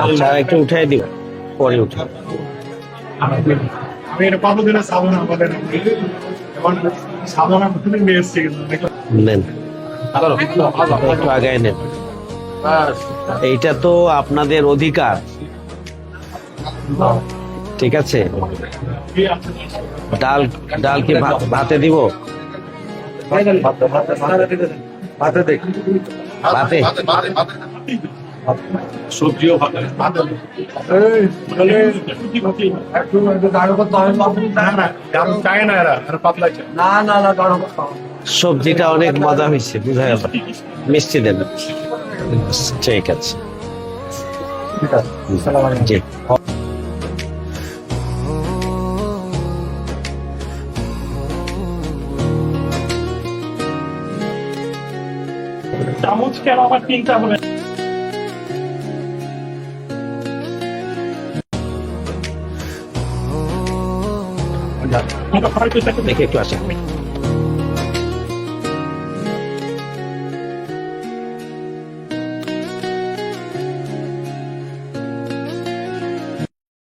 আচ্ছা একটু উঠাই দিব, পরে উঠে। আমি এটা কতদিনের সাধনা আমাদের এখন সাধনা প্রতিদিন নিয়ে এসছি কিন্তু নেন, একটু আগায় নেন। এইটা তো আপনাদের অধিকার, ঠিক আছে। ডাল ডাল কি ভাতে দিব? ভাতে সবজিও ভালো চায় না এরা পাতলা চায় সবজিটা অনেক মজা হয়েছে, বুঝা গেল। মিষ্টি দেন, ঠিক আছে। জি চামচ কেন আবার তিনটা হবে দেখে একটু আসেন।